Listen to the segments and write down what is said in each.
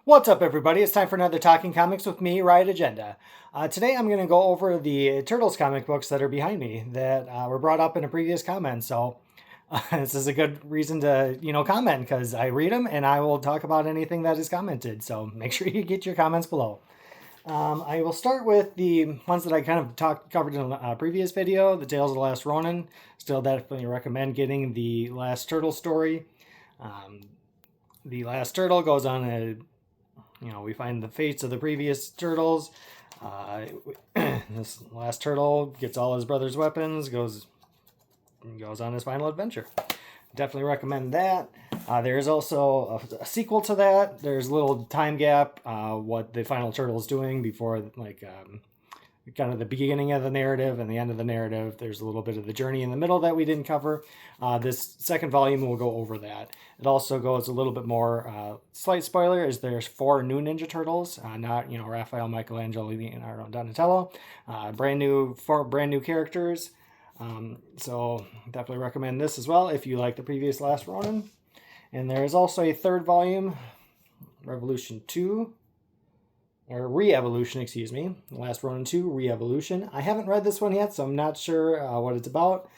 What's up, everybody? It's time for another Talking Comics with me, Riot Agenda. Today I'm going to go over the Turtles comic books that are behind me that were brought up in a previous comment. So this is a good reason to, comment because I read them and I will talk about anything that is commented. So make sure you get your comments below. I will start with the ones that I kind of covered in a previous video, the Tales of the Last Ronin. Still definitely recommend getting the Last Turtle story. The Last Turtle goes on we find the fates of the previous turtles. This last turtle gets all his brother's weapons, goes on his final adventure. Definitely recommend that. There's also a sequel to that. There's a little time gap, what the final turtle is doing before, kind of the beginning of the narrative and the end of the narrative. There's a little bit of the journey in the middle that we didn't cover. This second volume will go over that. It also goes a little bit more, slight spoiler, is there's 4 new Ninja Turtles, not, Raphael, Michelangelo, Leonardo, and Donatello. Four brand new characters. So definitely recommend this as well if you like the previous Last Ronin. And there is also a third volume, Revolution 2. Or Re-Evolution, excuse me. Last Ronin 2, Re-Evolution. I haven't read this one yet, so I'm not sure what it's about.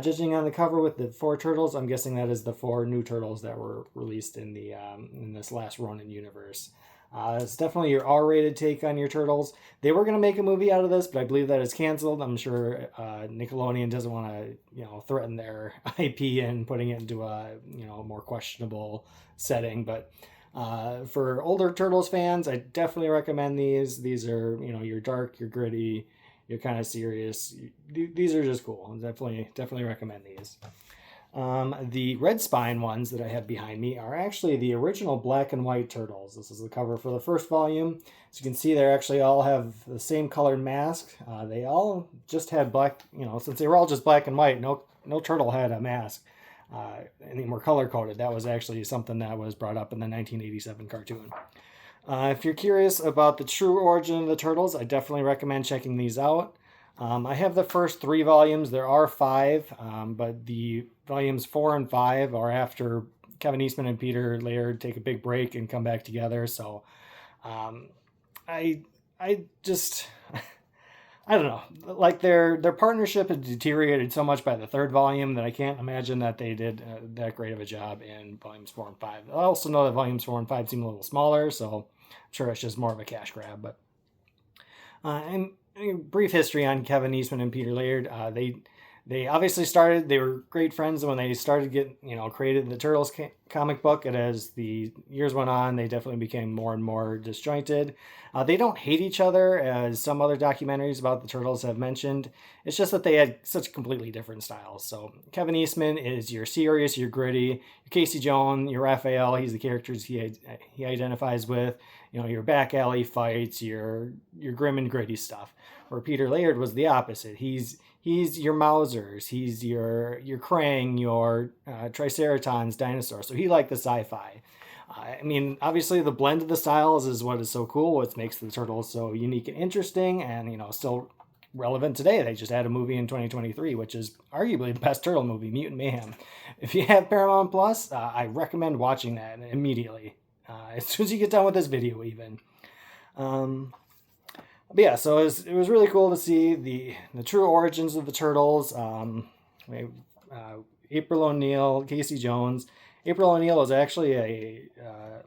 Judging on the cover with the 4 turtles, I'm guessing that is the 4 new turtles that were released in the in this Last Ronin universe. It's definitely your R-rated take on your turtles. They were going to make a movie out of this, but I believe that is canceled. I'm sure Nickelodeon doesn't want to, threaten their IP and putting it into a, more questionable setting, but for older Turtles fans, I definitely recommend these. These are, you're dark, you're gritty, you're kind of serious. These are just cool. Definitely recommend these. The red spine ones that I have behind me are actually the original black and white Turtles. This is the cover for the first volume. As you can see, they actually all have the same colored mask. They all just had black, since they were all just black and white, no turtle had a mask. Any more color coded. That was actually something that was brought up in the 1987 cartoon. If you're curious about the true origin of the Turtles, I definitely recommend checking these out. I have the first 3 volumes. There are 5, but the volumes 4 and 5 are after Kevin Eastman and Peter Laird take a big break and come back together. So I just... I don't know, like their partnership had deteriorated so much by the 3rd volume that I can't imagine that they did that great of a job in volumes 4 and 5. I also know that volumes 4 and 5 seem a little smaller, so I'm sure it's just more of a cash grab. But and brief history on Kevin Eastman and Peter Laird. They obviously they were great friends when they started created the Turtles comic book. And as the years went on, they definitely became more and more disjointed. They don't hate each other, as some other documentaries about the Turtles have mentioned. It's just that they had such completely different styles. So Kevin Eastman is your serious, your gritty. Your Casey Jones, your Raphael, he's the characters he identifies with. Your back alley fights, your grim and gritty stuff. Where Peter Laird was the opposite. He's your Mausers, he's your Krang, your Triceratons dinosaur. So he liked the sci-fi. Obviously the blend of the styles is what is so cool, what makes the Turtles so unique and interesting, and still relevant today. They just had a movie in 2023, which is arguably the best Turtle movie, Mutant Mayhem. If you have Paramount Plus, I recommend watching that immediately, as soon as you get done with this video even. But yeah, so it was really cool to see the true origins of the Turtles. April O'Neil, Casey Jones. April O'Neil was actually a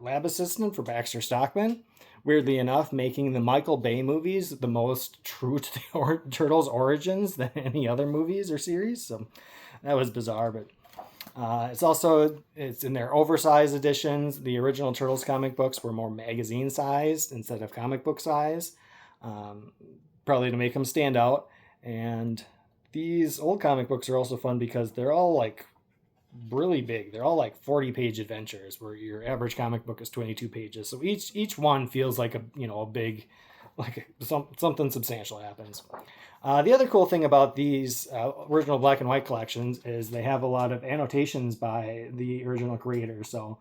lab assistant for Baxter Stockman. Weirdly enough, making the Michael Bay movies the most true to the Turtles' origins than any other movies or series. So that was bizarre, but it's in their oversized editions. The original Turtles comic books were more magazine sized instead of comic book size. Probably to make them stand out. And these old comic books are also fun because they're all like really big. They're all like 40-page adventures, where your average comic book is 22 pages. So each one feels like a big, something substantial happens. The other cool thing about these original black and white collections is they have a lot of annotations by the original creators. So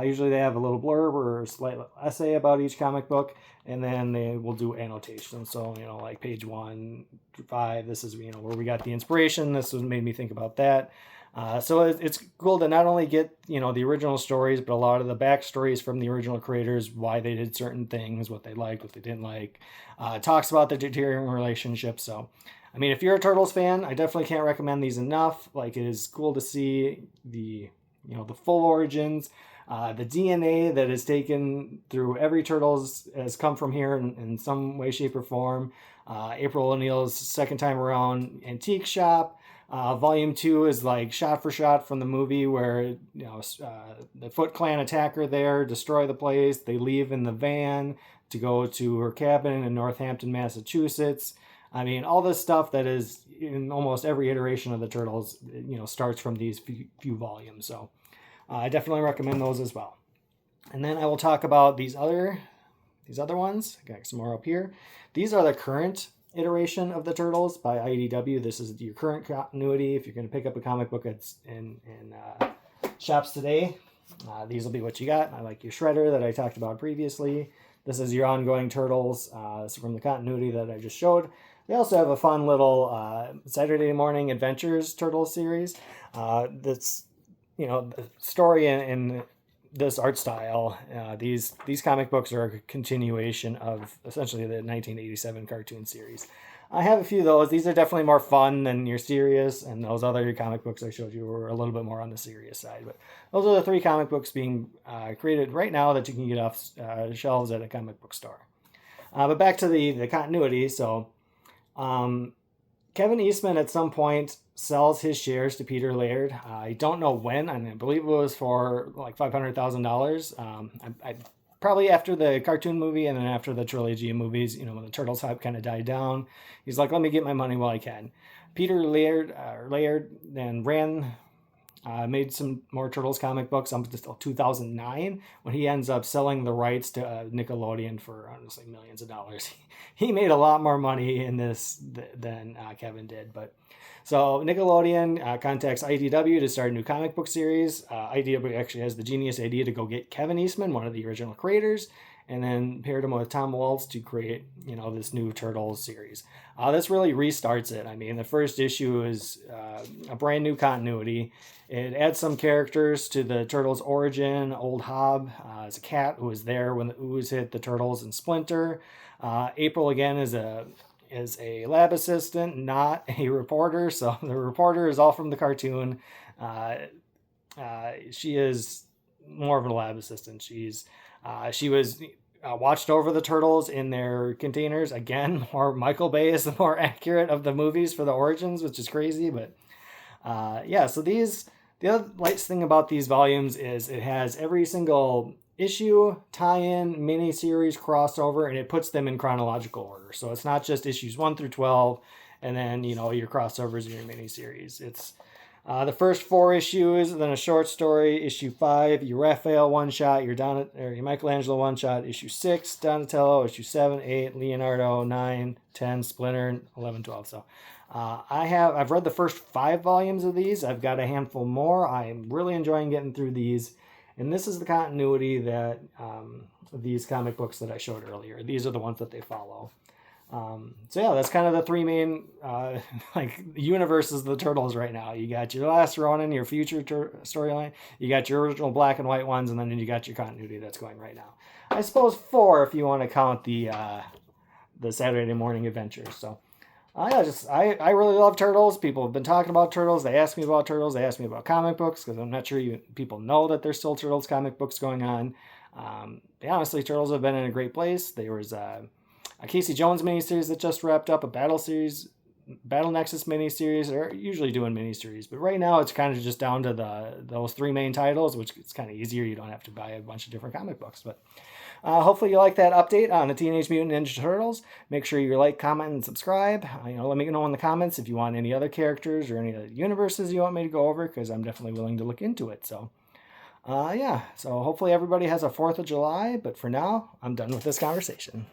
usually they have a little blurb or a slight essay about each comic book, and then they will do annotations. So, like page 1 to 5, this is, where we got the inspiration. This was made me think about that. So it's cool to not only get, the original stories, but a lot of the backstories from the original creators, why they did certain things, what they liked, what they didn't like. Talks about the deteriorating relationships. So, I mean, if you're a Turtles fan, I definitely can't recommend these enough. Like, it is cool to see the full origins. The DNA that is taken through every Turtles has come from here in some way, shape, or form. April O'Neil's second time around antique shop. Volume 2 is like shot for shot from the movie where, the Foot Clan attack her there, destroy the place. They leave in the van to go to her cabin in Northampton, Massachusetts. I mean, all this stuff that is in almost every iteration of the Turtles, starts from these few volumes. So I definitely recommend those as well. And then I will talk about these other ones. I got some more up here. These are the current iteration of the Turtles by IDW. This is your current continuity. If you're going to pick up a comic book that's in shops today, these will be what you got. I like your Shredder that I talked about previously. This is your ongoing Turtles from the continuity that I just showed. They also have a fun little Saturday Morning Adventures Turtles series. That's, the story in this art style. These comic books are a continuation of essentially the 1987 cartoon series. I have a few of those. These are definitely more fun than your serious, and those other comic books I showed you were a little bit more on the serious side. But those are the 3 comic books being created right now that you can get off shelves at a comic book store. But back to the continuity. So Kevin Eastman at some point sells his shares to Peter Laird. I don't know when, and I believe it was for like $500,000. I probably after the cartoon movie and then after the trilogy of movies, when the Turtles hype kind of died down, he's like, let me get my money while I can. Peter Laird then made some more Turtles comic books until 2009 when he ends up selling the rights to Nickelodeon for honestly millions of dollars. He made a lot more money in this than Kevin did. But so Nickelodeon contacts IDW to start a new comic book series. IDW actually has the genius idea to go get Kevin Eastman, one of the original creators, and then paired him with Tom Waltz to create, this new Turtles series. This really restarts it. I mean, the first issue is a brand new continuity. It adds some characters to the Turtles' origin. Old Hob is a cat who was there when the ooze hit the Turtles and Splinter. April, again, is a lab assistant, not a reporter. So the reporter is all from the cartoon. She is more of a lab assistant. She was watched over the Turtles in their containers. Again, Michael Bay is the more accurate of the movies for the origins, which is crazy. But so the other nice thing about these volumes is it has every single issue, tie-in, mini-series, crossover, and it puts them in chronological order. So it's not just issues 1 through 12, and then, your crossovers and your mini-series. It's the first 4 issues, then a short story, issue 5, your Raphael one-shot, your Michelangelo one-shot, issue 6, Donatello, issue 7, 8, Leonardo, 9, 10, Splinter, 11, 12. So I've read the first 5 volumes of these. I've got a handful more. I'm really enjoying getting through these. And this is the continuity that these comic books that I showed earlier. These are the ones that they follow. That's kind of the 3 main universes of the Turtles right now. You got your Last Ronin, your future storyline. You got your original black and white ones, and then you got your continuity that's going right now. I suppose 4 if you want to count the Saturday Morning Adventures. So I really love Turtles. People have been talking about Turtles. They ask me about Turtles. They ask me about comic books because I'm not sure people know that there's still Turtles comic books going on. Honestly, Turtles have been in a great place. There was a Casey Jones miniseries that just wrapped up, a Battle Nexus miniseries. They're usually doing miniseries, but right now it's kind of just down to those 3 main titles, which it's kind of easier. You don't have to buy a bunch of different comic books, but hopefully you like that update on the Teenage Mutant Ninja Turtles. Make sure you like, comment, and subscribe. Let me know in the comments if you want any other characters or any other universes you want me to go over, because I'm definitely willing to look into it. So, so hopefully everybody has a 4th of July, but for now, I'm done with this conversation.